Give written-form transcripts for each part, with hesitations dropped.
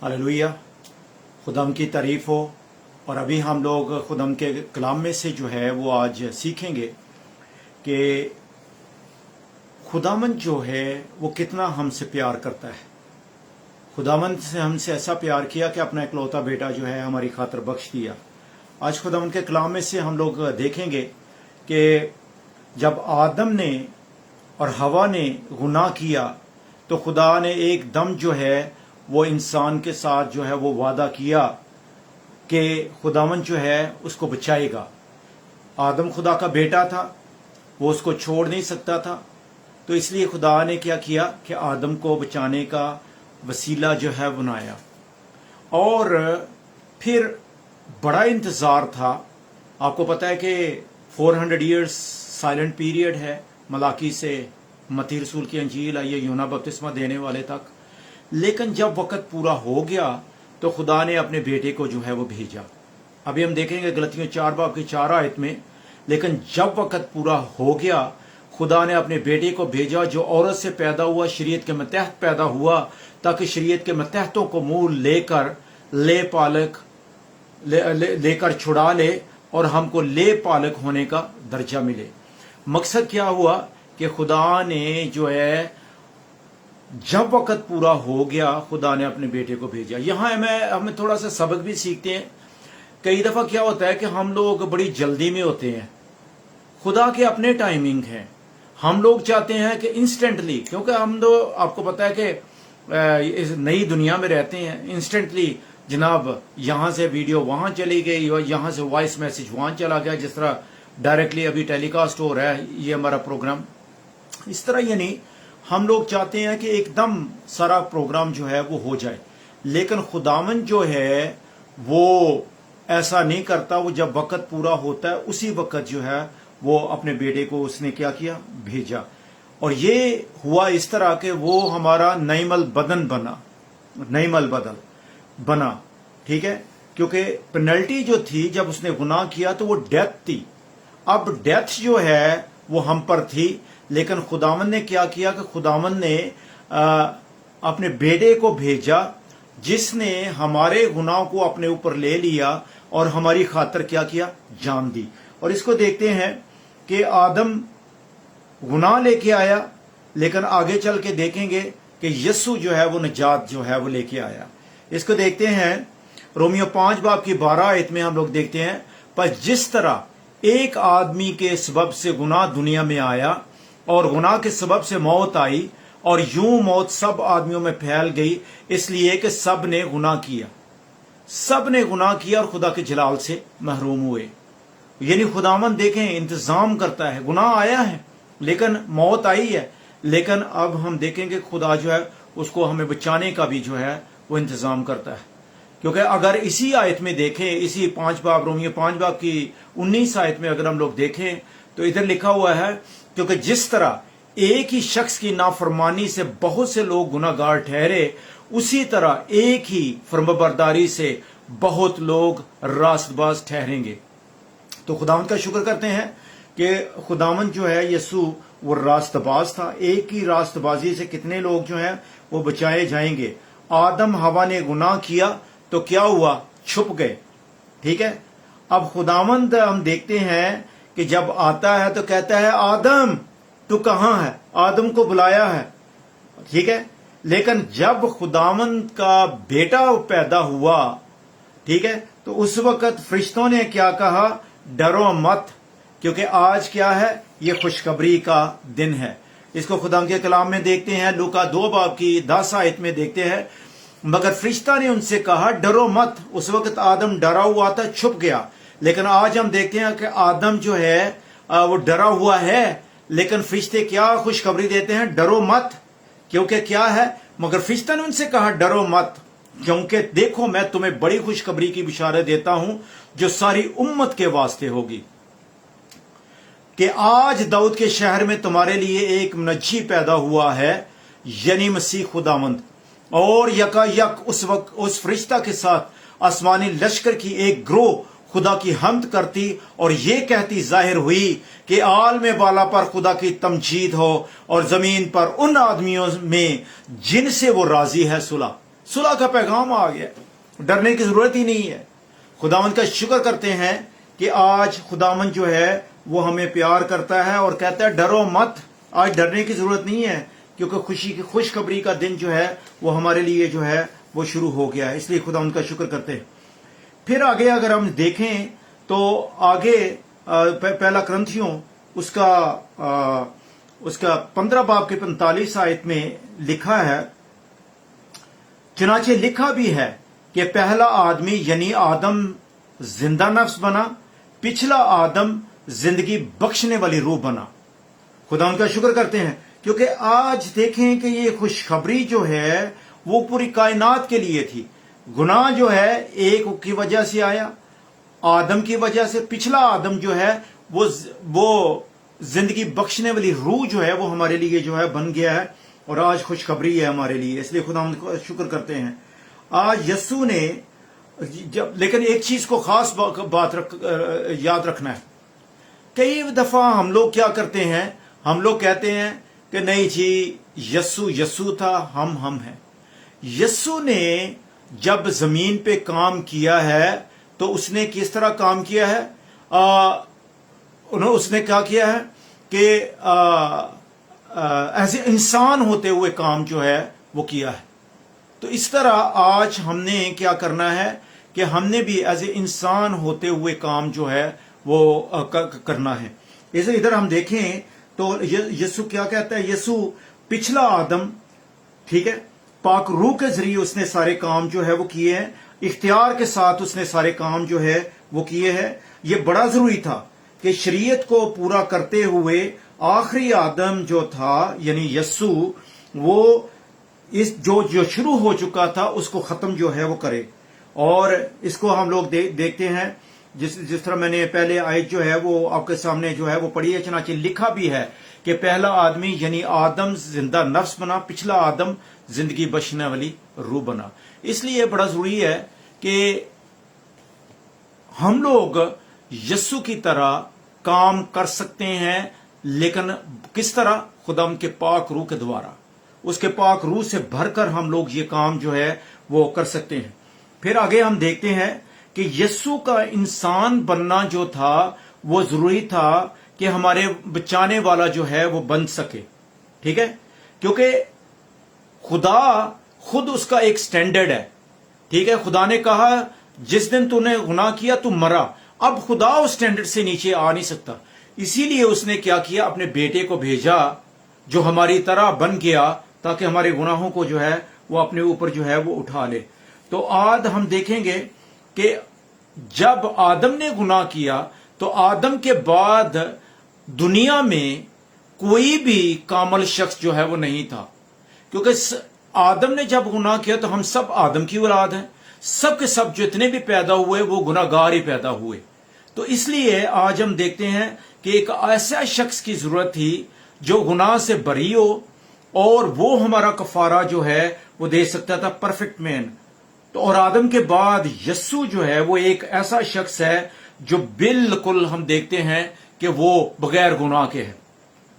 Hallelujah, खुदाम की तारीफ हो। और अभी हम लोग खुदाम के कलाम में से जो है वो आज सीखेंगे कि खुदामंद जो है वो कितना हमसे प्यार करता है। खुदामंद से हमसे ऐसा प्यार किया कि अपना इकलौता बेटा जो है हमारी खातिर बख्श दिया। आज खुदामंद के कलाम में से हम लोग देखेंगे कि जब आदम ने और हवा ने गुनाह किया तो खुदा ने एकदम जो है वो इंसान के साथ जो है वो वादा किया कि खुदावंद जो है उसको बचाएगा। आदम खुदा का बेटा था, वो उसको छोड़ नहीं सकता था, तो इसलिए खुदा ने क्या किया कि आदम को बचाने का वसीला जो है बनाया। और फिर बड़ा इंतज़ार था। आपको पता है कि 400 इयर्स साइलेंट पीरियड है, मलाकी से मत्ती रसूल की अंजील आई है यूहन्ना बपतिस्मा देने वाले तक। लेकिन जब वक़्त पूरा हो गया तो खुदा ने अपने बेटे को जो है वो भेजा। अभी हम देखेंगे गलतियों 4 बाब की 4 आयत में। लेकिन जब वक़्त पूरा हो गया खुदा ने अपने बेटे को भेजा जो औरत से पैदा हुआ, शरीयत के मतहत पैदा हुआ, ताकि शरीयत के मतहतों को मुंह लेकर छुड़ा ले और हमको ले पालक होने का दर्जा मिले। मकसद क्या हुआ कि खुदा ने जो है जब वक़्त पूरा हो गया खुदा ने अपने बेटे को भेजा। यहाँ हमें थोड़ा सा सबक भी सीखते हैं। कई दफ़ा क्या होता है कि हम लोग बड़ी जल्दी में होते हैं, खुदा के अपने टाइमिंग है। हम लोग चाहते हैं कि इंस्टेंटली, क्योंकि हम लोग आपको पता है कि इस नई दुनिया में रहते हैं। इंस्टेंटली जनाब यहाँ से वीडियो वहाँ चली गई और यहाँ से वॉइस मैसेज वहाँ चला गया, जिस तरह डायरेक्टली अभी टेलीकास्ट हो रहा है ये हमारा प्रोग्राम। इस तरह यानी हम लोग चाहते हैं कि एकदम सारा प्रोग्राम जो है वो हो जाए, लेकिन खुदावंद जो है वो ऐसा नहीं करता। वो जब वक़्त पूरा होता है उसी वक़्त जो है वो अपने बेटे को उसने क्या किया, भेजा। और ये हुआ इस तरह के वो हमारा नईमल बदन बना, ठीक है। क्योंकि पेनल्टी जो थी जब उसने गुनाह किया तो वो डेथ थी। अब डेथ जो है वो हम पर थी, लेकिन खुदावंद ने क्या किया कि खुदावंद ने अपने बेटे को भेजा जिसने हमारे गुनाह को अपने ऊपर ले लिया और हमारी खातिर क्या किया, जान दी। और इसको देखते हैं कि आदम गुनाह लेके आया, लेकिन आगे चल के देखेंगे कि यीशु जो है वो निजात जो है वो लेके आया। इसको देखते हैं रोमियो 5 बाब की 12 आयत में हम लोग देखते हैं, पर जिस तरह एक आदमी के सबब से गुनाह दुनिया में आया और गुनाह के सबब से मौत आई, और यूं मौत सब आदमियों में फैल गई, इसलिए कि सब ने गुनाह किया और खुदा के जलाल से महरूम हुए। यानी खुदावंद देखें इंतजाम करता है। गुनाह आया है लेकिन मौत आई है, लेकिन अब हम देखेंगे खुदा जो है उसको हमें बचाने का भी जो है वो इंतजाम करता है। क्योंकि अगर इसी आयत में देखें, इसी 5 बाब रोमियो 5 बाब की 19 आयत में अगर हम लोग देखें तो इधर लिखा हुआ है, क्योंकि जिस तरह एक ही शख्स की नाफरमानी से बहुत से लोग गुनाहगार ठहरे, उसी तरह एक ही फर्माबरदारी से बहुत लोग रास्तबाज ठहरेंगे। तो खुदावंद का शुक्र करते हैं कि खुदावंद जो है यीशु वो रास्तबाज था। एक ही रास्तबाजी से कितने लोग जो हैं वो बचाए जाएंगे। आदम हवा ने गुनाह किया तो क्या हुआ, छुप गए, ठीक है। अब खुदावंद हम देखते हैं कि जब आता है तो कहता है आदम तू कहां है, आदम को बुलाया है, ठीक है। लेकिन जब खुदावंद का बेटा पैदा हुआ, ठीक है, तो उस वक्त फरिश्तों ने क्या कहा, डरो मत, क्योंकि आज क्या है, ये खुशखबरी का दिन है। इसको खुदा के कलाम में देखते हैं, लूका 2 बाब की 10 आयत में देखते हैं, मगर फरिश्ता ने उनसे कहा डरो मत। उस वक्त आदम डरा हुआ था, छुप गया। लेकिन आज हम देखते हैं कि आदम जो है वो डरा हुआ है, लेकिन फरिश्ते क्या खुशखबरी देते हैं, डरो मत। क्योंकि क्या है, मगर फरिश्ता ने उनसे कहा डरो मत, क्योंकि देखो मैं तुम्हें बड़ी खुशखबरी की बिशारत देता हूं जो सारी उम्मत के वास्ते होगी, कि आज दाऊद के शहर में तुम्हारे लिए एक मुनज्जी पैदा हुआ है, यानी मसीह खुदावंद। और यकायक उस फरिश्ता के साथ आसमानी लश्कर की एक ग्रोह खुदा की हम्द करती और ये कहती जाहिर हुई कि आलम बाला पर खुदा की तमजीद हो और जमीन पर उन आदमियों में जिनसे वो राजी है सुलह। सुलह का पैगाम आ गया, डरने की जरूरत ही नहीं है। खुदावंद का शुक्र करते हैं कि आज खुदावंद जो है वो हमें प्यार करता है और कहता है डरो मत, आज डरने की जरूरत नहीं है, क्योंकि खुशी की खुशखबरी का दिन जो है वो हमारे लिए जो है वो शुरू हो गया है। इसलिए खुदावंद का शुक्र करते हैं। फिर आगे अगर हम देखें तो आगे पहला क्रंथियों उसका 15 बाब के 45 आयत में लिखा है, चुनाचे लिखा भी है कि पहला आदमी यानी आदम जिंदा नफ्स बना, पिछला आदम जिंदगी बख्शने वाली रूह बना। खुदा उनका शुक्र करते हैं, क्योंकि आज देखें कि ये खुशखबरी जो है वो पूरी कायनात के लिए थी। गुनाह जो है एक की वजह से आया, आदम की वजह से। पिछला आदम जो है वो जिंदगी बख्शने वाली रूह जो है वो हमारे लिए जो है बन गया है, और आज खुशखबरी है हमारे लिए। इसलिए खुदा उनका शुक्र करते हैं। आज यस्सु ने लेकिन एक चीज को खास याद रखना है। कई दफा हम लोग क्या करते हैं, हम लोग कहते हैं कि नहीं जी यस्सु था, हम हैं। यस्सु ने जब जमीन पे काम किया है तो उसने किस तरह काम किया है? उसने क्या किया है कि ऐसे इंसान होते हुए काम जो है वो किया है। तो इस तरह आज हमने क्या करना है कि हमने भी एज ए इंसान होते हुए काम जो है वो करना है। जैसे इधर हम देखें तो यीशु क्या कहता है, यीशु पिछला आदम, ठीक है, पाक रूह के जरिए उसने सारे काम जो है वो किए हैं, इख्तियार के साथ उसने सारे काम जो है वो किए हैं। ये बड़ा जरूरी था कि शरीयत को पूरा करते हुए आखिरी आदम जो था यानी यस्सु, वो इस जो शुरू हो चुका था उसको खत्म जो है वो करे। और इसको हम लोग देखते हैं जिस तरह मैंने पहले आयत जो है वो आपके सामने जो है वो पढ़ी है। चनाचे लिखा भी है कि पहला आदमी यानी आदम जिंदा नफ्स बना, पिछला आदम जिंदगी बख्शने वाली रूह बना। इसलिए बड़ा जरूरी है कि हम लोग यस्सु की तरह काम कर सकते हैं, लेकिन किस तरह? खुदा के पाक रूह के द्वारा, उसके पाक रूह से भरकर हम लोग ये काम जो है वो कर सकते हैं। फिर आगे हम देखते हैं कि यस्सु का इंसान बनना जो था वो जरूरी था कि हमारे बचाने वाला जो है वो बन सके, ठीक है, क्योंकि खुदा खुद उसका एक स्टैंडर्ड है, ठीक है। खुदा ने कहा जिस दिन तूने गुनाह किया तू मरा। अब खुदा उस स्टैंडर्ड से नीचे आ नहीं सकता, इसीलिए उसने क्या किया, अपने बेटे को भेजा जो हमारी तरह बन गया, ताकि हमारे गुनाहों को जो है वो अपने ऊपर जो है वो उठा ले। तो आज हम देखेंगे कि जब आदम ने गुनाह किया तो आदम के बाद दुनिया में कोई भी कामल शख्स जो है वो नहीं था, क्योंकि आदम ने जब गुनाह किया तो हम सब आदम की औलाद हैं, सब के सब जो इतने भी पैदा हुए वो गुनाहगार ही पैदा हुए। तो इसलिए आज हम देखते हैं कि एक ऐसा शख्स की जरूरत थी जो गुनाह से बरी हो, और वो हमारा कफारा जो है वो दे सकता था, परफेक्ट मैन। तो और आदम के बाद यस्सु जो है वो एक ऐसा शख्स है जो बिल्कुल हम देखते हैं कि वो बगैर गुनाह के है।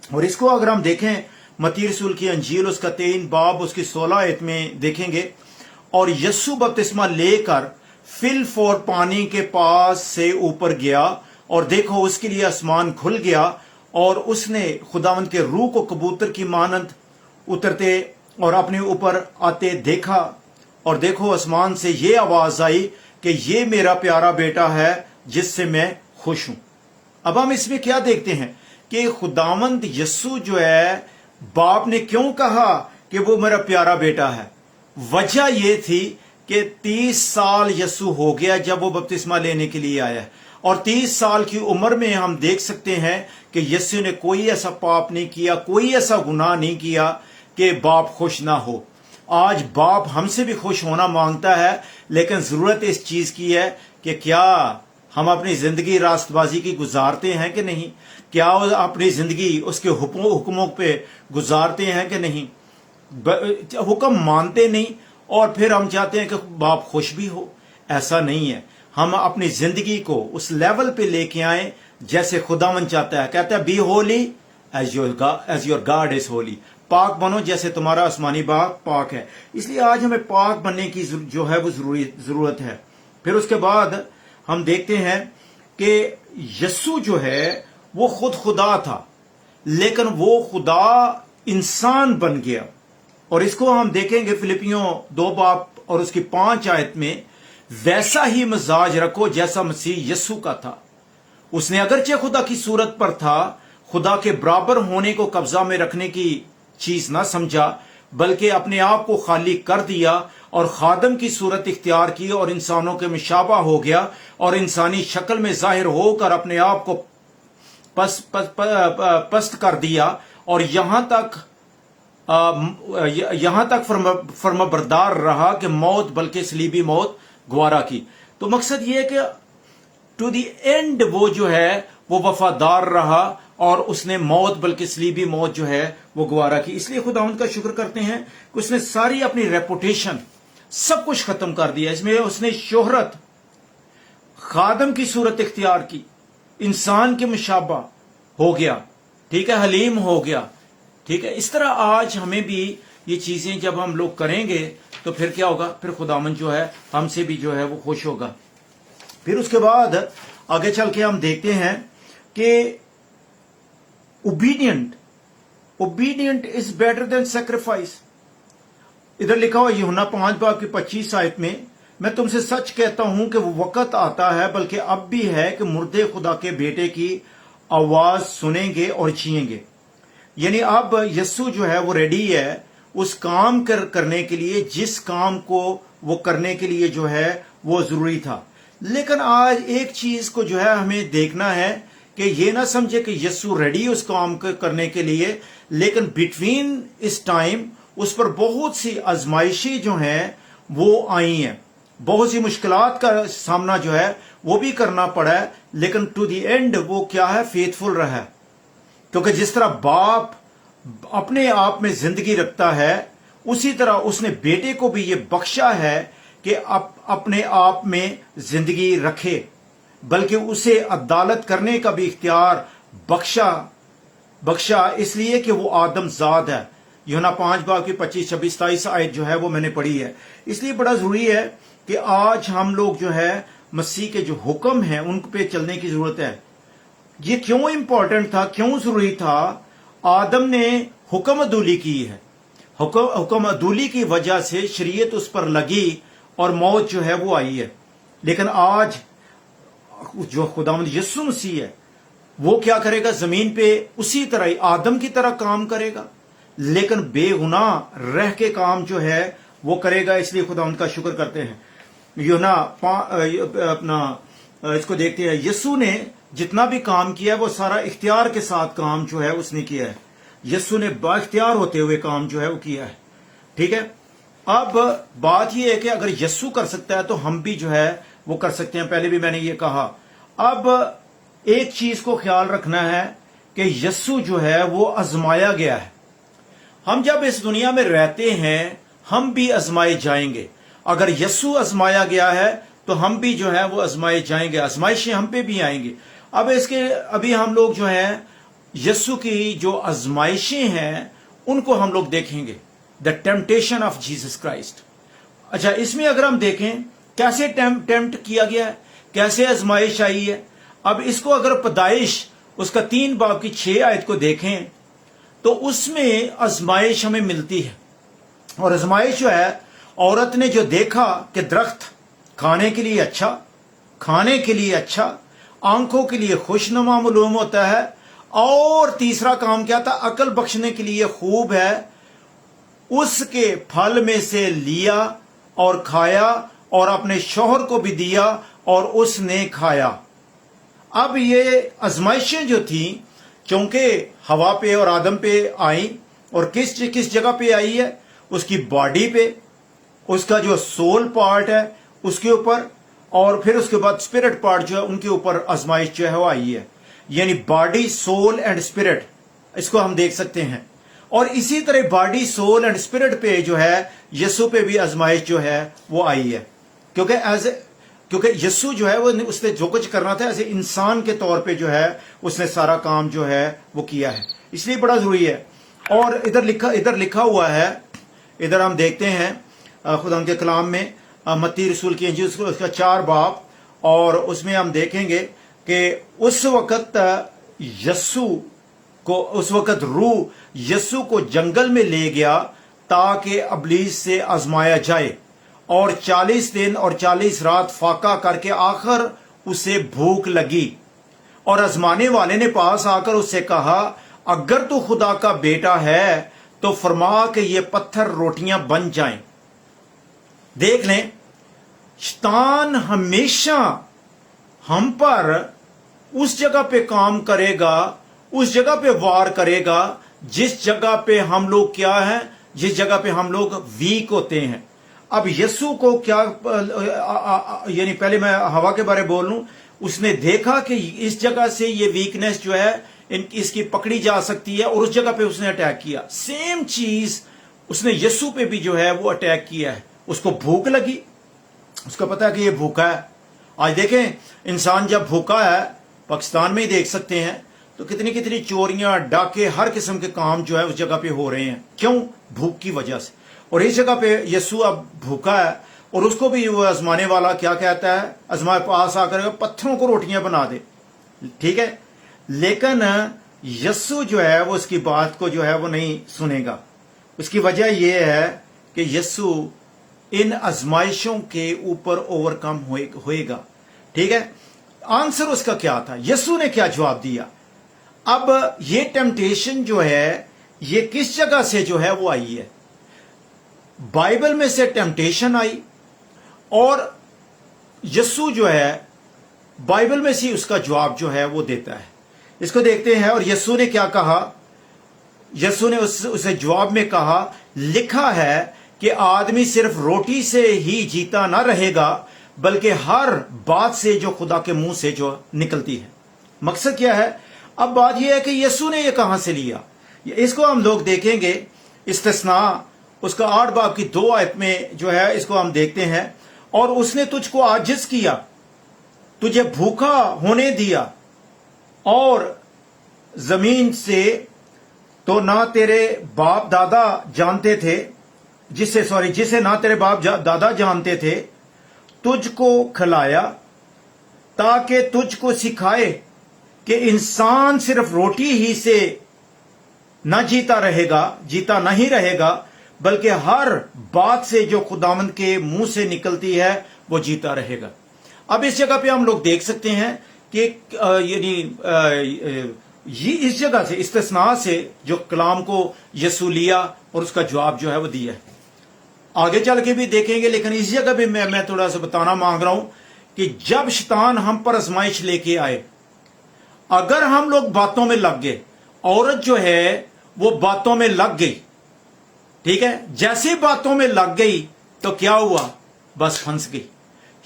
और इसको अगर हम देखें मत्ती रसूल की अंजील उसका 3 बाब उसकी 16 आयत में देखेंगे, और यस्सु बपतिस्मा लेकर फिल पानी के पास से ऊपर गया, और देखो उसके लिए आसमान खुल गया, और उसने खुदावंद के रूह को कबूतर की मानंद उतरते और अपने ऊपर आते देखा, और देखो आसमान से ये आवाज आई कि ये मेरा प्यारा बेटा है जिससे मैं खुश हूं। अब हम इसमें क्या देखते हैं कि खुदावंद यस्सु जो है, बाप ने क्यों कहा कि वो मेरा प्यारा बेटा है? वजह ये थी कि 30 साल यस्सु हो गया जब वो बपतिस्मा लेने के लिए आया, और 30 साल की उम्र में हम देख सकते हैं कि यस्सु ने कोई ऐसा पाप नहीं किया, कोई ऐसा गुनाह नहीं किया कि बाप खुश ना हो। आज बाप हमसे भी खुश होना मांगता है, लेकिन जरूरत इस चीज की है कि क्या हम अपनी जिंदगी रास्तबाजी की गुजारते हैं कि नहीं, क्या अपनी जिंदगी उसके हुक्मों पे गुजारते हैं कि नहीं। हुक्म मानते नहीं और फिर हम चाहते हैं कि बाप खुश भी हो, ऐसा नहीं है। हम अपनी जिंदगी को उस लेवल पे लेके आए जैसे खुदावन चाहता है। कहता है be holy as your God is holy, पाक बनो जैसे तुम्हारा आसमानी बाप पाक है। इसलिए आज हमें पाक बनने की जो है वो जरूरत है। फिर उसके बाद हम देखते हैं कि यस्सु जो है वो खुद खुदा था, लेकिन वो खुदा इंसान बन गया। और इसको हम देखेंगे फिलिपियों 2 बाब और उसकी 5 आयत में, वैसा ही मिजाज रखो जैसा मसीह यस्सु का था। उसने अगरचे खुदा की सूरत पर था, खुदा के बराबर होने को कब्जा में रखने की चीज ना समझा, बल्कि अपने आप को खाली कर दिया और खादम की सूरत इख्तियार की और इंसानों के मुशाबा हो गया और इंसानी शक्ल में जाहिर होकर अपने आप को पस्त कर दिया और यहां तक फर्माबरदार रहा कि मौत, बल्कि सलीबी मौत गवारा की। तो मकसद ये है कि टू दी एंड वो जो है वो वफादार रहा और उसने मौत, बल्कि सलीबी मौत जो है वो गवारा की। इसलिए खुदावंद का शुक्र करते हैं कि उसने सारी अपनी रेपुटेशन सब कुछ खत्म कर दिया। इसमें उसने शोहरत, खादम की सूरत इख्तियार की, इंसान के मुशाबा हो गया, ठीक है, हलीम हो गया, ठीक है। इस तरह आज हमें भी ये चीजें जब हम लोग करेंगे तो फिर क्या होगा, फिर खुदावंद जो है हमसे भी जो है वो खुश होगा। फिर उसके बाद आगे चल के हम देखते हैं कि obedient is better than sacrifice. इधर लिखा हुआ यूहन्ना 5 बाब की 25 आयत में, मैं तुमसे सच कहता हूं कि वो वक्त आता है, बल्कि अब भी है, कि मुर्दे खुदा के बेटे की आवाज सुनेंगे और जिएंगे। यानी अब यस्सु जो है वो रेडी है उस काम करने के लिए जिस काम को वो करने के लिए जो है वो जरूरी था। लेकिन आज एक चीज को जो है हमें देखना है कि ये ना समझे कि यस्सु रेडी उस काम को करने के लिए, लेकिन बिटवीन इस टाइम उस पर बहुत सी आजमाइशें जो हैं वो आई हैं, बहुत सी मुश्किलात का सामना जो है वो भी करना पड़ा है, लेकिन टू दी एंड वो क्या है, फेथफुल रहा है। क्योंकि जिस तरह बाप अपने आप में जिंदगी रखता है, उसी तरह उसने बेटे को भी ये बख्शा है कि अपने आप में जिंदगी रखे, बल्कि उसे अदालत करने का भी इख्तियार बख्शा इसलिए कि वो आदम जाद है। यूहन्ना 5 बाब की 25, 26, 27 आयत जो है वो मैंने पढ़ी है। इसलिए बड़ा जरूरी है कि आज हम लोग जो है मसीह के जो हुक्म हैं उन पे चलने की जरूरत है। ये क्यों इंपॉर्टेंट था, क्यों जरूरी था? आदम ने हुक्म अदूली की है, हुक्म अदूली की वजह से शरीयत उस पर लगी और मौत जो है वो आई है। लेकिन आज जो खुदावंद यीशु मसीह है वो क्या करेगा, जमीन पे उसी तरह आदम की तरह काम करेगा, लेकिन बेगुनाह रह के काम जो है वो करेगा। इसलिए खुदावंद का शुक्र करते हैं। यूहन्ना अपना इसको देखते हैं, यीशु ने जितना भी काम किया है वो सारा इख्तियार के साथ काम जो है उसने किया है। यीशु ने बाइख्तियार होते हुए काम जो है वो किया है, ठीक है। अब बात यह है कि अगर यीशु कर सकता है तो हम भी जो है वो कर सकते हैं। पहले भी मैंने ये कहा। अब एक चीज को ख्याल रखना है कि यीशु जो है वो आजमाया गया है। हम जब इस दुनिया में रहते हैं हम भी आजमाए जाएंगे। अगर यीशु आजमाया गया है तो हम भी जो है वो आजमाए जाएंगे, आजमाइशें हम पे भी आएंगी। अब अभी हम लोग जो है यीशु की जो आजमाइशें हैं उनको हम लोग देखेंगे, the temptation of Jesus Christ. अच्छा, इसमें अगर हम देखें कैसे टेम्प्ट किया गया है, कैसे आजमाइश आई है। अब इसको अगर पैदाइश उसका 3 बाब की 6 आयत को देखें तो उसमें आजमाइश हमें मिलती है। और आजमाइश जो है, औरत ने जो देखा कि दरख्त खाने के लिए अच्छा, आंखों के लिए खुशनुमा मालूम होता है, और तीसरा काम क्या था, अकल बख्शने के लिए खूब है, उसके फल में से लिया और खाया और अपने शौहर को भी दिया और उसने खाया। अब ये आजमाइशें जो थी चूंकि हवा पे और आदम पे आई, और किस जगह पे आई है, उसकी बॉडी पे, उसका जो सोल पार्ट है उसके ऊपर, और फिर उसके बाद स्पिरिट पार्ट जो है उनके ऊपर आजमाइश जो है वो आई है। यानी बॉडी, सोल एंड स्पिरिट, इसको हम देख सकते हैं। और इसी तरह बॉडी, सोल एंड स्पिरिट पे जो है यीशु पे भी आजमाइश जो है वो आई है। क्योंकि यीशु जो है वो उसने जो कुछ करना था एज ए इंसान के तौर पे जो है उसने सारा काम जो है वो किया है। इसलिए बड़ा जरूरी है। और इधर लिखा हुआ है, इधर हम देखते हैं खुदा के कलाम में मत्ती रसूल की इंजील उसका 4 बाब, और उसमें हम देखेंगे कि उस वक्त रूह यस्सु को जंगल में ले गया ताकि अबलीस से आजमाया जाए, और 40 दिन और 40 रात फाका करके आखिर उसे भूख लगी, और आजमाने वाले ने पास आकर उससे कहा, अगर तू खुदा का बेटा है तो फरमा कि ये पत्थर रोटियां बन जाएं। देख लें, शैतान हमेशा हम पर उस जगह पे काम करेगा, उस जगह पे वार करेगा जिस जगह पे हम लोग क्या है, जिस जगह पे हम लोग वीक होते हैं। अब यस्सु को क्या, यानी पहले मैं हवा के बारे में बोल लूं, उसने देखा कि इस जगह से ये वीकनेस जो है इसकी पकड़ी जा सकती है, और उस जगह पे उसने अटैक किया। सेम चीज उसने यस्सु पे भी जो है वो अटैक किया है। उसको भूख लगी, उसको पता है कि ये भूखा है। आज देखें, इंसान जब भूखा है, पाकिस्तान में ही देख सकते हैं, तो कितनी कितनी चोरियां, डाके, हर किस्म के काम जो है उस जगह पे हो रहे हैं। क्यों? भूख की वजह से। और इस जगह पे यस्सु अब भूखा है, और उसको भी वो आजमाने वाला क्या कहता है, आजमाए पास आकर पत्थरों को रोटियां बना दे। ठीक है, लेकिन यस्सु जो है वो उसकी बात को जो है वो नहीं सुनेगा। उसकी वजह यह है कि यस्सु इन आजमाइशों के ऊपर ओवरकम होएगा। ठीक है, आंसर उसका क्या था, यस्सु ने क्या जवाब दिया? अब ये टेम्पटेशन जो है ये किस जगह से जो है वो आई है? बाइबल में से टेम्पटेशन आई, और यस्सु जो है बाइबल में से उसका जवाब जो है वो देता है। इसको देखते हैं। और यस्सु ने क्या कहा? यस्सु ने उसे जवाब में कहा, लिखा है कि आदमी सिर्फ रोटी से ही जीता ना रहेगा, बल्कि हर बात से जो खुदा के मुंह से जो निकलती है। मकसद क्या है? अब बात यह है कि यस्सु ने यह कहां से लिया। इसको हम लोग देखेंगे, इस्तिस्ना उसका 8 बाब की 2 आयत में जो है इसको हम देखते हैं। और उसने तुझको आजिज किया, तुझे भूखा होने दिया, और जमीन से तो ना तेरे बाप दादा जानते थे, जिसे ना तेरे बाप दादा जानते थे, तुझको खिलाया ताकि तुझको सिखाए कि इंसान सिर्फ रोटी ही से न जीता नहीं रहेगा, बल्कि हर बात से जो खुदावंद के मुंह से निकलती है वो जीता रहेगा। अब इस जगह पे हम लोग देख सकते हैं कि ये इस जगह से, इस्तिस्ना से जो कलाम को यस्सु लिया और उसका जवाब जो है वो दिया। आगे चल के भी देखेंगे, लेकिन इस जगह भी मैं थोड़ा सा बताना मांग रहा हूं कि जब शैतान हम पर आजमाइश लेके आए, अगर हम लोग बातों में लग गए, औरत जो है वो बातों में लग गई, ठीक है, जैसे बातों में लग गई तो क्या हुआ? बस फंस गई।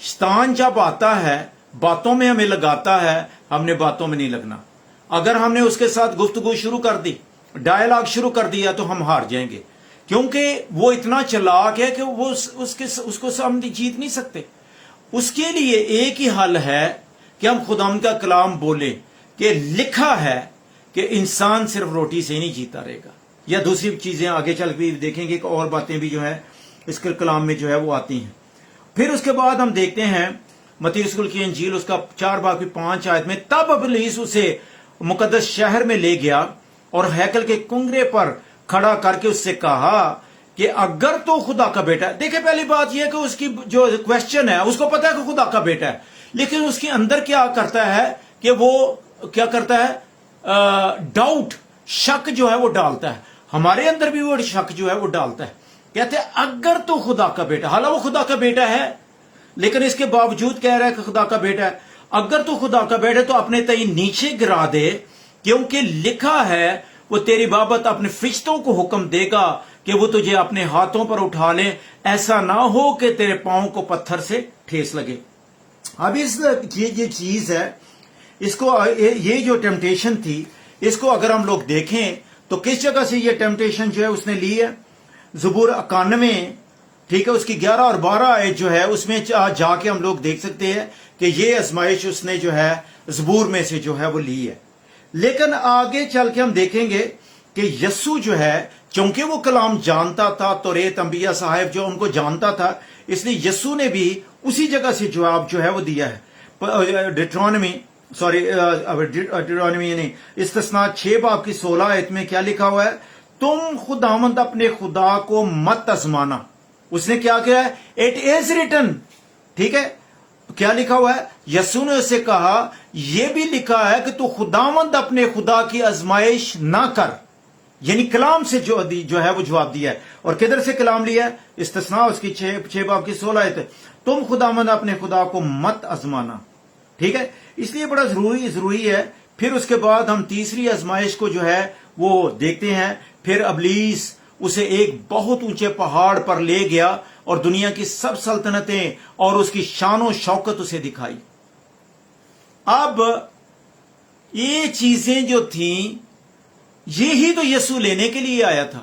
शैतान जब आता है बातों में हमें लगाता है, हमने बातों में नहीं लगना। अगर हमने उसके साथ गुफ्तगू शुरू कर दी, डायलॉग शुरू कर दिया, तो हम हार जाएंगे, क्योंकि वो इतना चालाक है कि वो उसको हम जीत नहीं सकते। उसके लिए एक ही हल है कि हम खुदावंद का कलाम बोले कि लिखा है कि इंसान सिर्फ रोटी से ही नहीं जीता रहेगा। या दूसरी चीजें आगे चल के देखेंगे कि और बातें भी जो है इसके कलाम में जो है वो आती हैं। फिर उसके बाद हम देखते हैं मत्ती रसूल की इंजील उसका 4 बाब की 5 आयत में, तब इब्लीस उसे मुकद्दस शहर में ले गया और हैकल के कुंगरे पर खड़ा करके उससे कहा कि अगर तो खुदा का बेटा है। देखिए, पहली बात यह कि उसकी जो क्वेश्चन है, उसको पता है कि खुदा का बेटा है, लेकिन उसके अंदर क्या करता है कि वो क्या करता है? डाउट, शक जो है वो डालता है। हमारे अंदर भी वो शक जो है वो डालता है। कहते हैं अगर तो खुदा का बेटा, हालांकि वो खुदा का बेटा है, लेकिन इसके बावजूद कह रहा है कि खुदा का बेटा है। अगर तो खुदा का बेटा है तो अपने तई नीचे गिरा दे, क्योंकि लिखा है वो तेरी बाबत अपने फरिश्तों को हुक्म देगा कि वो तुझे अपने हाथों पर उठा ले, ऐसा ना हो कि तेरे पांव को पत्थर से ठेस लगे। अब ये चीज है, इसको ये जो टेम्पटेशन थी, इसको अगर हम लोग देखें तो किस जगह से ये टेम्पटेशन जो है उसने ली है? ज़बूर 91, ठीक है, उसकी 11 और 12 आयत जो है उसमें जाके हम लोग देख सकते हैं कि ये आजमाइश उसने जो है ज़बूर में से जो है वो ली है। लेकिन आगे चल के हम देखेंगे کہ یسوع جو ہے چونکہ وہ کلام جانتا تھا، توریت انبیاء صاحب جو ان کو جانتا تھا، اس لیے یسوع نے بھی اسی جگہ سے جواب جو ہے وہ دیا ہے۔ ڈیٹرانومی نہیں، استثناء 6 باب کی 16 آیت میں کیا لکھا ہوا ہے؟ تم خداوند اپنے خدا کو مت آزمانا۔ اس نے کیا کیا ہے؟ اٹ از ریٹن، ٹھیک ہے، کیا لکھا ہوا ہے؟ یسوع نے اسے کہا یہ بھی لکھا ہے کہ تو خداوند اپنے خدا کی آزمائش نہ کر، یعنی کلام سے جو ہے وہ جواب دیا ہے۔ اور کدھر سے کلام لیا ہے؟ استثناء اس کی 6 باب کی 16 آیت ہے، تم خداوند اپنے خدا کو مت آزمانا، ٹھیک ہے۔ اس لیے بڑا ضروری ہے۔ پھر اس کے بعد ہم تیسری آزمائش کو جو ہے وہ دیکھتے ہیں۔ پھر ابلیس اسے ایک بہت اونچے پہاڑ پر لے گیا اور دنیا کی سب سلطنتیں اور اس کی شان و شوکت اسے دکھائی۔ اب یہ چیزیں جو تھیں یہی تو یسوع لینے کے لیے آیا تھا۔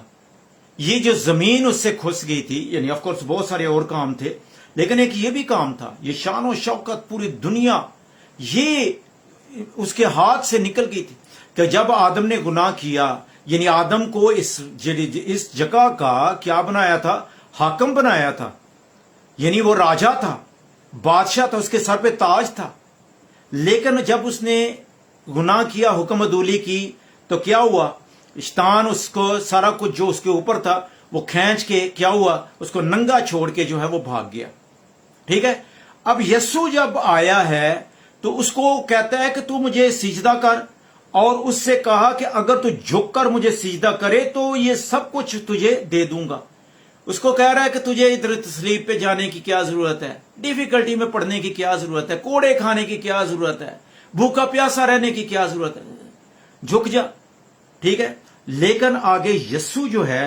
یہ جو زمین اس سے کھس گئی تھی، یعنی آف کورس بہت سارے اور کام تھے، لیکن ایک یہ بھی کام تھا، یہ شان و شوکت، پوری دنیا یہ اس کے ہاتھ سے نکل گئی تھی کہ جب آدم نے گناہ کیا، یعنی آدم کو اس جگہ کا کیا بنایا تھا؟ حاکم بنایا تھا، یعنی وہ راجا تھا، بادشاہ تھا، اس کے سر پہ تاج تھا۔ لیکن جب اس نے گناہ کیا، حکم عدولی کی، تو کیا ہوا؟ شیطان اس کو سارا کچھ جو اس کے اوپر تھا وہ کھینچ کے کیا ہوا؟ اس کو ننگا چھوڑ کے جو ہے وہ بھاگ گیا، ٹھیک ہے۔ اب یسوع جب آیا ہے تو اس کو کہتا ہے کہ تو مجھے سجدہ کر، اور اس سے کہا کہ اگر تو جھک کر مجھے سجدہ کرے تو یہ سب کچھ تجھے دے دوں گا۔ اس کو کہہ رہا ہے کہ تجھے ادھر تسلیب پہ جانے کی کیا ضرورت ہے، ڈیفیکلٹی میں پڑھنے کی کیا ضرورت ہے، کوڑے کھانے کی کیا ضرورت ہے، بھوکا پیاسا رہنے کی کیا ضرورت ہے، جھک جا، ٹھیک ہے۔ لیکن آگے یسوع جو ہے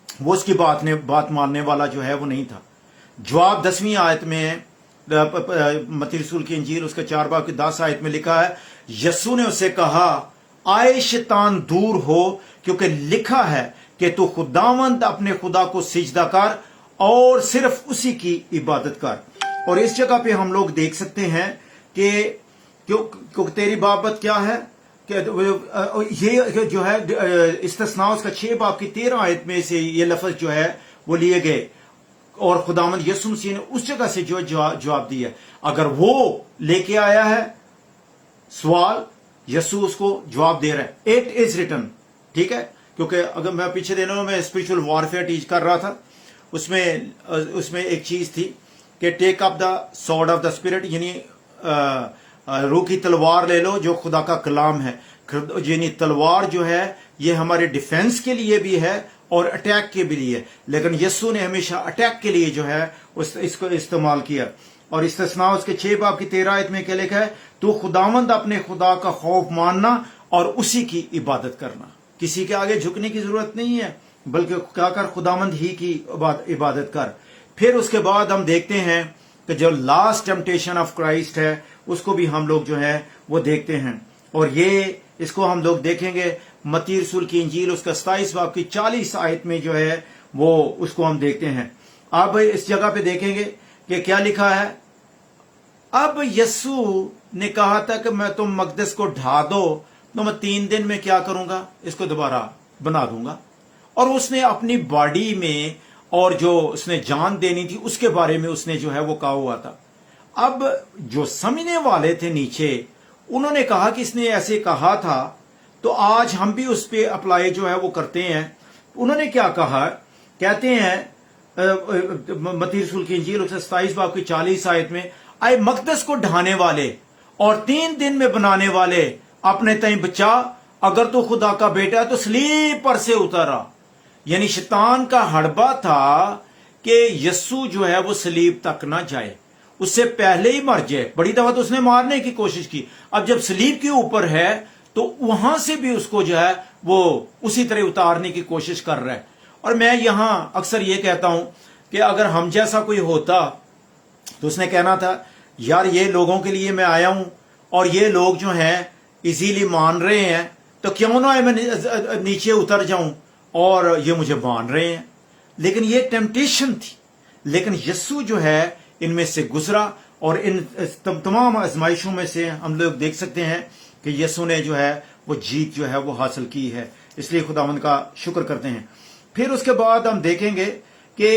وہ اس کی بات ماننے والا جو ہے وہ نہیں تھا۔ جواب 10ویں آیت میں متی رسول کی انجیل اس کا 4 باب کی 10 آیت میں لکھا ہے، یسوع نے اسے کہا آئے شیطان دور ہو، کیونکہ لکھا ہے کہ تو خداوند اپنے خدا کو سجدہ کر اور صرف اسی کی عبادت کر۔ اور اس جگہ پہ ہم لوگ دیکھ سکتے ہیں کہ تیری بابت کیا ہے کہ یہ جو ہے استثناء اس کا 6 باب کی 13 آیت میں سے یہ لفظ جو ہے وہ لیے گئے، اور خداوند یسوع مسیح نے اس جگہ سے جو جواب دیا۔ اگر وہ لے کے آیا ہے سوال، یسوع اس کو جواب دے رہا ہے، اٹ از ریٹن، ٹھیک ہے۔ کیونکہ اگر میں پیچھے دنوں میں اسپرچل وارفیئر ٹیچ کر رہا تھا، اس میں ایک چیز تھی کہ ٹیک اپ دا سورڈ آف دا اسپرٹ، یعنی روح کی تلوار لے لو جو خدا کا کلام ہے۔ یعنی تلوار جو ہے یہ ہمارے ڈیفنس کے لیے بھی ہے اور اٹیک کے بھی لیے، لیکن یسوع نے ہمیشہ اٹیک کے لیے جو ہے اس کو استعمال کیا۔ اور استثناء اس کے 6 باب کی 13 آیت میں کیا لکھا ہے؟ تو خداوند اپنے خدا کا خوف ماننا اور اسی کی عبادت کرنا۔ کسی کے آگے جھکنے کی ضرورت نہیں ہے، بلکہ کیا کر؟ خداوند ہی کی عبادت کر۔ پھر اس کے بعد ہم دیکھتے ہیں کہ جو لاسٹ ٹیمپٹیشن آف کرائسٹ ہے اس کو بھی ہم لوگ جو ہے وہ دیکھتے ہیں، اور اس کو ہم لوگ دیکھیں گے متی رسول کی انجیل اس کا 27 باب کی 40 آیت میں جو ہے وہ اس کو ہم دیکھتے ہیں۔ اب اس جگہ پہ دیکھیں گے کہ کیا لکھا ہے۔ اب یسوع نے کہا تھا کہ میں تم مقدس کو ڈھا دو تو میں 3 دن میں کیا کروں گا؟ اس کو دوبارہ بنا دوں گا۔ اور اس نے اپنی باڈی میں اور جو اس نے جان دینی تھی اس کے بارے میں اس نے جو ہے وہ کہا ہوا تھا۔ اب جو سمجھنے والے تھے نیچے، انہوں نے کہا کہ اس نے ایسے کہا تھا تو آج ہم بھی اس پہ اپلائی جو ہے وہ کرتے ہیں۔ انہوں نے کیا کہا؟ کہتے ہیں متی رسول کی انجیل 27 باب کی 40 آیت میں، اے مقدس کو ڈھانے والے اور 3 دن میں بنانے والے، اپنے تئیں بچا، اگر تو خدا کا بیٹا ہے تو صلیب پر سے اترا۔ یعنی شیطان کا ہڑبا تھا کہ یسوع جو ہے وہ صلیب تک نہ جائے، اس سے پہلے ہی مر جائے۔ بڑی دفعہ تو اس نے مارنے کی کوشش کی، اب جب صلیب کے اوپر ہے تو وہاں سے بھی اس کو جو ہے وہ اسی طرح اتارنے کی کوشش کر رہا ہے۔ اور میں یہاں اکثر یہ کہتا ہوں کہ اگر ہم جیسا کوئی ہوتا تو اس نے کہنا تھا یار یہ لوگوں کے لیے میں آیا ہوں اور یہ لوگ جو ہیں ایزیلی مان رہے ہیں، تو کیوں نہ میں نیچے اتر جاؤں اور یہ مجھے مان رہے ہیں۔ لیکن یہ ٹیمپٹیشن تھی، لیکن یسوع جو ہے ان میں سے گزرا، اور ان تمام آزمائشوں میں سے ہم لوگ دیکھ سکتے ہیں کہ یسوع نے جو ہے وہ جیت جو ہے وہ حاصل کی ہے۔ इसलिए खुदावंद का शुक्र करते हैं। फिर उसके बाद हम देखेंगे कि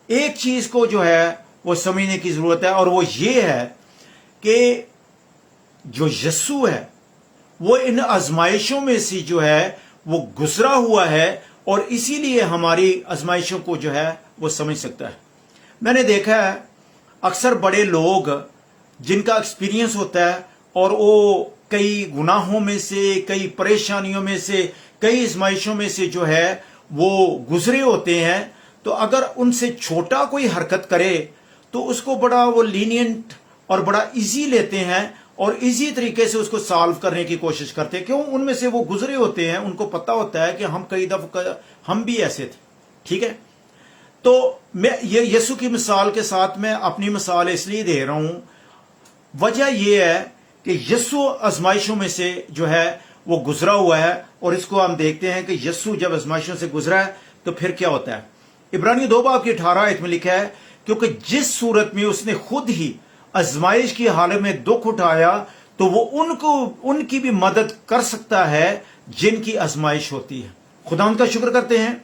एक चीज को जो है वो समझने की जरूरत है, और वो ये है कि जो यस्सु है वो इन आजमाइशों में से जो है वो गुजरा हुआ है, और इसीलिए हमारी आजमाइशों को जो है वो समझ सकता है। मैंने देखा है अक्सर बड़े लोग जिनका एक्सपीरियंस होता है और वो कई गुनाहों में से, कई परेशानियों में से, कई आजमाइशों में से जो है वो गुजरे होते हैं, तो अगर उनसे छोटा कोई हरकत करे तो उसको बड़ा वो लीनियंट और बड़ा इजी लेते हैं और इजी तरीके से उसको सॉल्व करने की कोशिश करते हैं। क्यों? उनमें से वो गुजरे होते हैं, उनको पता होता है कि हम कई दफा हम भी ऐसे थे। ठीक है, तो मैं ये यीशु की मिसाल के साथ मैं अपनी मिसाल इसलिए दे रहा हूं, वजह यह है कि यीशु आजमाइशों में से जो है वो गुजरा हुआ है, और इसको हम देखते हैं कि यीशु जब आजमाइशों से गुजरा है तो फिर क्या होता है। इब्रानियों 2 बाब की 18 आयत में लिखा है, क्योंकि जिस सूरत में उसने खुद ही आजमाइश की हालत में दुख उठाया तो वो उनकी भी मदद कर सकता है जिनकी आजमाइश होती है। खुदा उनका शुक्र करते हैं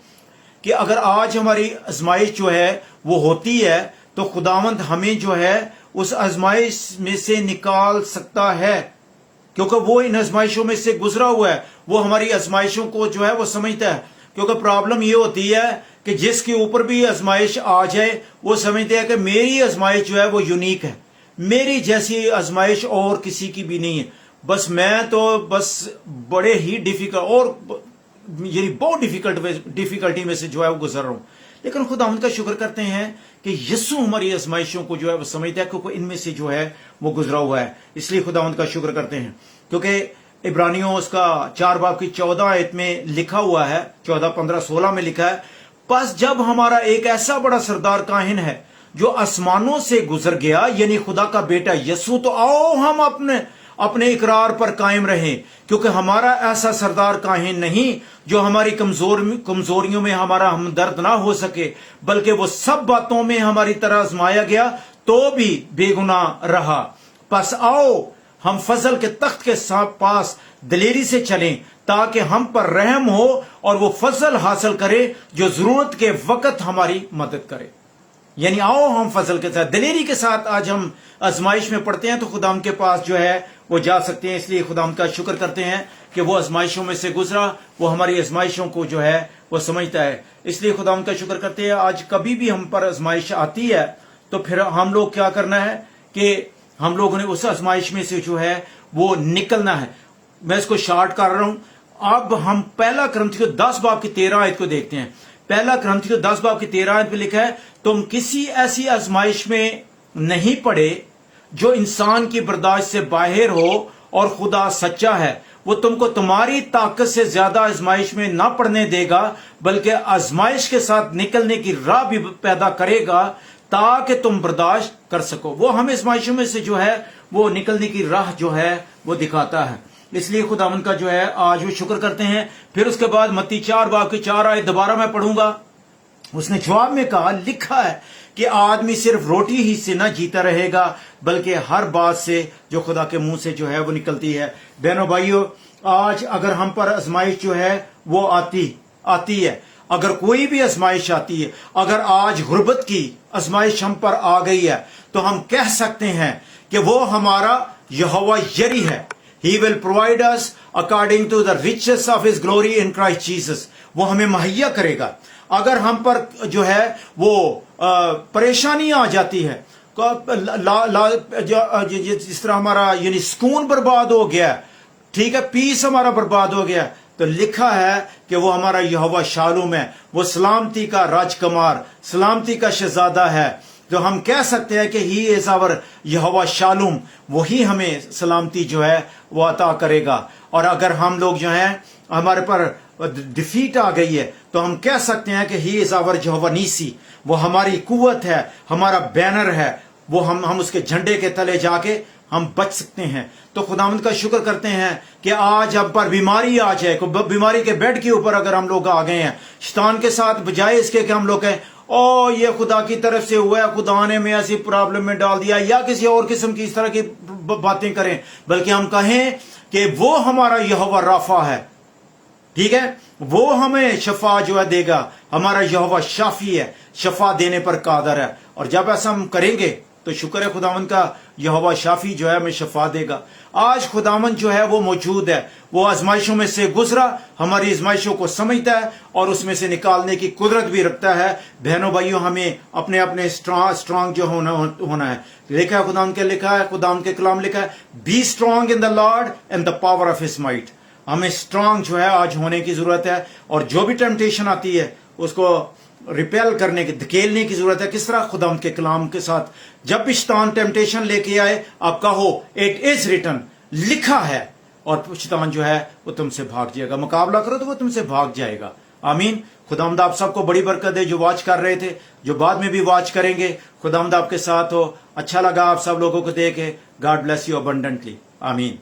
कि अगर आज हमारी आजमाइश जो है वो होती है तो खुदावंद हमें जो है उस आजमाइश में से निकाल सकता है, क्योंकि वो इन आजमाइशों में से गुजरा हुआ है। वो हमारी आजमाइशों को जो है वो समझता है, क्योंकि प्रॉब्लम ये होती है कि जिसके ऊपर भी आजमाइश आ जाए वो समझते हैं कि मेरी आजमाइश जो है वो यूनिक है, मेरी जैसी आजमाइश और किसी की भी नहीं है, बस मैं तो बस बड़े ही डिफिकल्ट और यानी बहुत डिफिकल्टी में से जो है वो गुजर रहा हूं। लेकिन खुदा उनका शुक्र करते हैं कि यीशु हमारी आजमाइशों को जो है वो समझता है, क्योंकि इनमें से जो है वो गुजरा हुआ है। इसलिए खुदा उनका शुक्र करते हैं, क्योंकि इब्रानियों उसका 4 बाब की 14 आयत में लिखा हुआ है, 14, 15, 16 में लिखा है, बस जब हमारा एक ऐसा बड़ा सरदार काहिन है जो आसमानों से गुजर गया, यानी खुदा का बेटा यीशु, तो आओ हम अपने इकरार पर कायम रहें, क्योंकि हमारा ऐसा सरदार काहिन नहीं जो हमारी कमजोरियों में हमारा हमदर्द ना हो सके, बल्कि वो सब बातों में हमारी तरह आजमाया गया तो भी बेगुनाह रहा। बस आओ हम फजल के तख्त के पास दलेरी से चलें, ताकि हम पर रहम हो और वो फजल हासिल करे जो जरूरत के वक्त हमारी मदद करे। यानी आओ हम फजल के साथ, दलेरी के साथ आज हम आजमाइश में पड़ते हैं तो खुदा के पास जो है वो जा सकते हैं। इसलिए खुदा का शुक्र करते हैं कि वो आजमाइशों में से गुजरा, वो हमारी आजमाइशों को जो है वो समझता है। इसलिए खुदा का शुक्र करते हैं। आज कभी भी हम पर आजमाइश आती है तो फिर हम लोग क्या करना है कि हम लोगों ने उस आजमाइश में से जो है वो निकलना है। मैं इसको शार्ट कर रहा हूं। अब हम 1 कुरिन्थियों 10 बाब की 13 आयत को देखते हैं। 1 कुरिन्थियों 10 बाब की 13 आयत में लिखा है, तुम किसी ऐसी आजमाइश में नहीं पड़े जो इंसान की बर्दाश्त से बाहर हो, और खुदा सच्चा है, वो तुमको तुम्हारी ताकत से ज्यादा आजमाइश में ना पड़ने देगा, बल्कि आजमाइश के साथ निकलने की राह भी पैदा करेगा ताकि तुम बर्दाश्त कर सको। वो हमें आजमाइशों में से जो है वो निकलने की राह जो है वो दिखाता है। इसलिए खुदावंद का जो है आज वो शुक्र करते हैं। फिर उसके बाद मत्ती 4 बाब की 4 आयत दोबारा मैं पढ़ूंगा। उसने जवाब में कहा, लिखा है कि आदमी सिर्फ रोटी ही से न जीता रहेगा, बल्कि हर बात से जो खुदा के मुंह से जो है वो निकलती है। बहनों भाइयों, आज अगर हम पर आजमाइश जो है वो आती है, अगर कोई भी आजमाइश आती है, अगर आज गुर्बत की आजमाइश हम पर आ गई है, तो हम कह सकते हैं कि वो हमारा यहोवा यरी है। He will provide us according to the riches of his glory in Christ Jesus. वो हमें मुहैया करेगा। अगर हम पर जो है वो परेशानी आ जाती है, जिस तरह हमारा यानी सुकून बर्बाद हो गया, ठीक है, पीस हमारा बर्बाद हो गया, तो लिखा है कि वो हमारा यहोवा शालूम है, वो सलामती का राजकुमार, सलामती का शहजादा है। तो हम कह सकते हैं कि ही इज आवर यहोवा शालूम, वही हमें सलामती जो है वो अता करेगा। और अगर हम लोग जो हैं हमारे पर डिफीट आ गई है, तो हम कह सकते हैं कि ही इज आवर यहोवा नीसी, वो हमारी कुव्वत है, हमारा बैनर है, वो हम उसके झंडे के तले जाके हम बच सकते हैं। तो खुदावंद का शुक्र करते हैं कि आज हम पर बीमारी आ जाए, बीमारी के बेड के ऊपर अगर हम लोग आ गए हैं, शैतान के साथ बजाय इसके कि हम लोग कहें ओ ये खुदा की तरफ से हुआ है, खुदा ने मैं ऐसी प्रॉब्लम में डाल दिया, या किसी और किस्म की इस तरह की बातें करें, बल्कि हम कहें कि वो हमारा यहोवा राफा है, ٹھیک ہے, وہ ہمیں شفا جو ہے دے گا. ہمارا یہوہ شافی ہے, شفا دینے پر قادر ہے. اور جب ایسا ہم کریں گے تو شکر ہے خداوند کا, یہوہ شافی جو ہے ہمیں شفا دے گا. آج خداوند جو ہے وہ موجود ہے, وہ آزمائشوں میں سے گزرا, ہماری آزمائشوں کو سمجھتا ہے اور اس میں سے نکالنے کی قدرت بھی رکھتا ہے. بہنوں بھائیوں, ہمیں اپنے اپنے اسٹرانگ جو ہونا ہے. لکھا ہے خداوند کے, لکھا ہے خداوند کے کلام لکھا ہے, be strong in the Lord and the power of his might. ہمیں اسٹرانگ جو ہے آج ہونے کی ضرورت ہے, اور جو بھی ٹیمپٹیشن آتی ہے اس کو ریپیل کرنے کی, دھکیلنے کی ضرورت ہے. کس طرح؟ خداوند کے کلام کے ساتھ. جب بھی شیطان ٹیمپٹیشن لے کے آئے, آپ کہو اٹ از ریٹن, لکھا ہے, اور شیطان جو ہے وہ تم سے بھاگ جائے گا. مقابلہ کرو تو وہ تم سے بھاگ جائے گا. آمین. خداوند آپ سب کو بڑی برکت دے, جو واچ کر رہے تھے, جو بعد میں بھی واچ کریں گے. خداوند آپ کے ساتھ ہو. اچھا لگا آپ سب لوگوں کو دیکھے. God bless you abundantly. آمین.